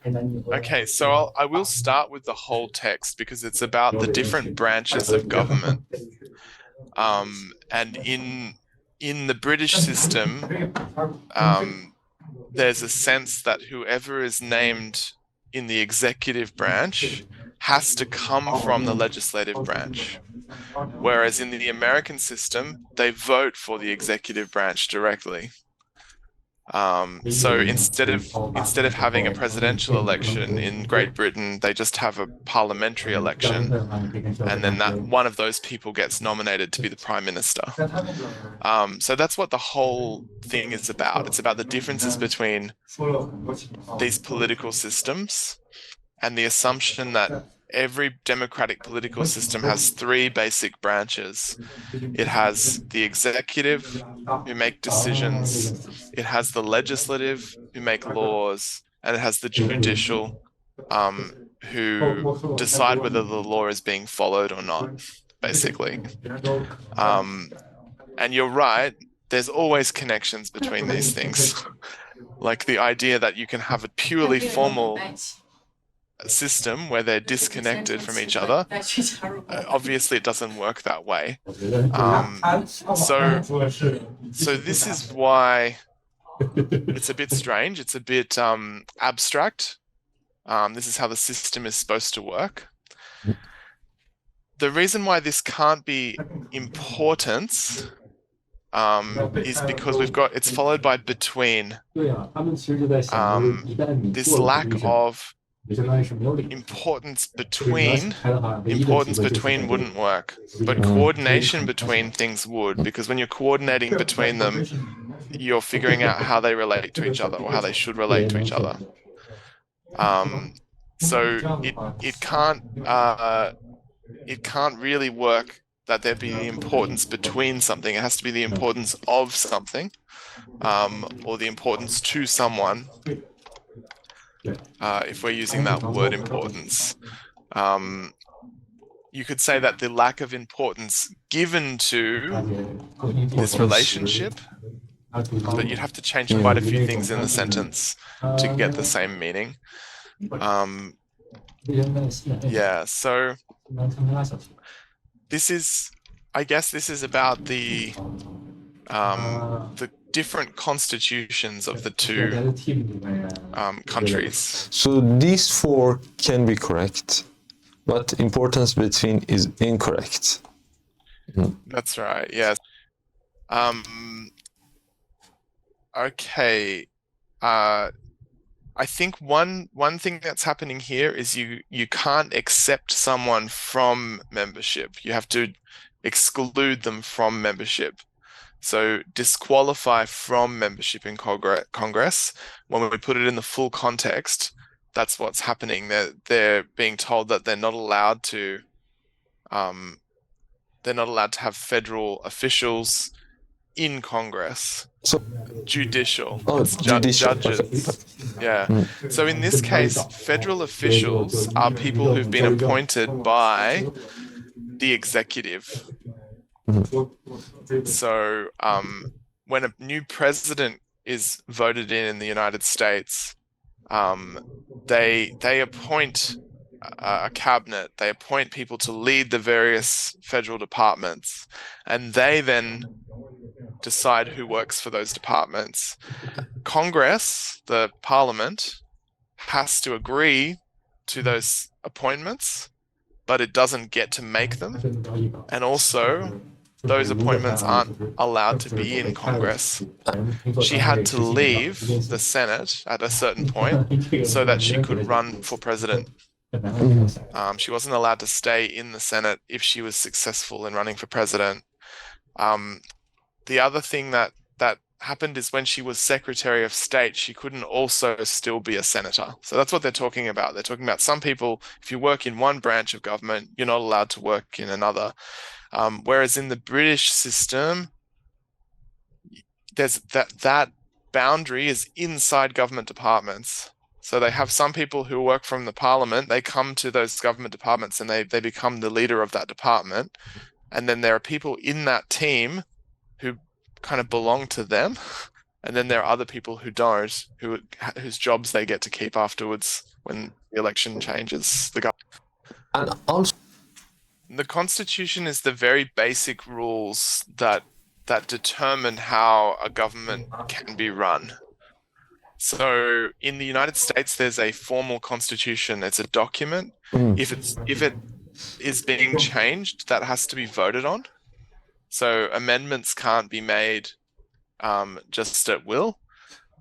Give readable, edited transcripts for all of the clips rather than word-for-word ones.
Okay, so I will start with the whole text because it's about the different branches of government. And in the British system, there's a sense that whoever is named in the executive branch has to come from the legislative branch. Whereas in the American system, they vote for the executive branch directly. So instead of having a presidential election in Great Britain, they just have a parliamentary election, and then that one of those people gets nominated to be the prime minister. So that's what the whole thing is about. It's about the differences between these political systems and the assumption that every democratic political system has three basic branches. It has the executive, who make decisions, it has the legislative, who make laws, and it has the judicial, who decide whether the law is being followed or not, basically. And you're right, there's always connections between these things. Like the idea that you can have a purely formal system where they're disconnected from each other. Obviously, it doesn't work that way. So this is why it's a bit strange. It's a bit abstract. This is how the system is supposed to work. The reason why this can't be importance is because it's followed by between. This lack of importance between wouldn't work, but coordination between things would, because when you're coordinating between them, you're figuring out how they relate to each other or how they should relate to each other. So it can't really work that there be the importance between something. It has to be the importance of something, or the importance to someone. If we're using that word importance, you could say that the lack of importance given to this relationship, but you'd have to change quite a few things in the sentence to get the same meaning. Yeah, so I guess this is about the different constitutions of the two countries. So these four can be correct, but importance between is incorrect. That's right, yes. Okay. I think one thing that's happening here is you can't accept someone from membership. You have to exclude them from membership. So disqualify from membership in Congress. When we put it in the full context, that's what's happening. They're being told that they're not allowed to have federal officials in Congress. So judicial. Judicial. Judges. Yeah. So in this case, federal officials are people who've been appointed by the executive. So when a new president is voted in the United States, they appoint a cabinet, they appoint people to lead the various federal departments, and they then decide who works for those departments. Congress, the parliament, has to agree to those appointments, but it doesn't get to make them. And also, those appointments aren't allowed to be in Congress. She had to leave the Senate at a certain point so that she could run for president. She wasn't allowed to stay in the Senate if she was successful in running for president. The other thing that happened is when she was Secretary of State, she couldn't also still be a senator. So that's what they're talking about. They're talking about some people, if you work in one branch of government, you're not allowed to work in another. Whereas in the British system, there's that boundary is inside government departments. So they have some people who work from the parliament, they come to those government departments and they become the leader of that department. And then there are people in that team who kind of belong to them, and then there are other people who don't, whose jobs they get to keep afterwards when the election changes the government. And also, The Constitution is the very basic rules that determine how a government can be run. So in the United States, there's a formal constitution. It's a document. If it is being changed, that has to be voted on. So amendments can't be made just at will.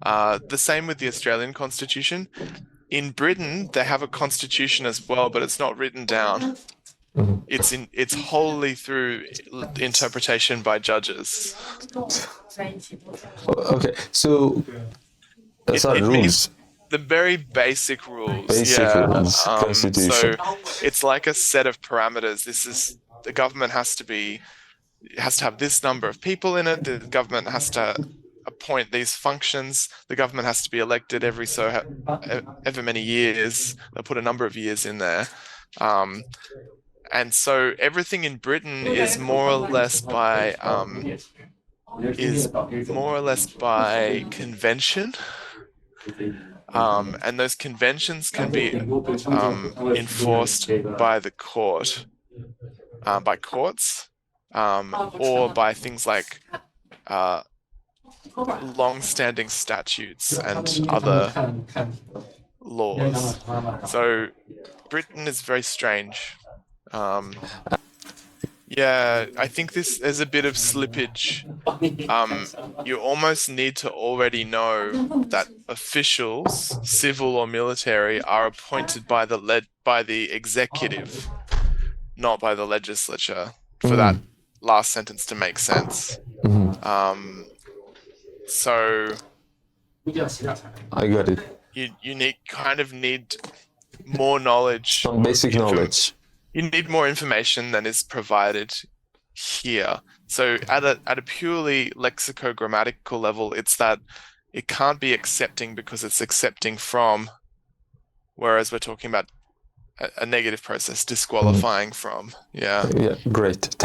The same with the Australian Constitution. In Britain, they have a constitution as well, but it's not written down. It's wholly through interpretation by judges. okay, so that's our rules. The very basic rules. Basic rules, constitution. So it's like a set of parameters. The government has to have this number of people in it. The government has to appoint these functions. The government has to be elected every ever many years. They put a number of years in there. And so everything in Britain is more or less by convention. And those conventions can be enforced by the court, by courts, or by things like long-standing statutes and other laws. So Britain is very strange. Yeah, I think there's a bit of slippage. You almost need to already know that officials, civil or military, are appointed by the executive, not by the legislature, for that last sentence to make sense. So I got it. You need more knowledge. Some basic knowledge. You need more information than is provided here. So at a purely lexicogrammatical level, it's that it can't be accepting because it's accepting from, whereas we're talking about a negative process, disqualifying from. Yeah. Yeah, great.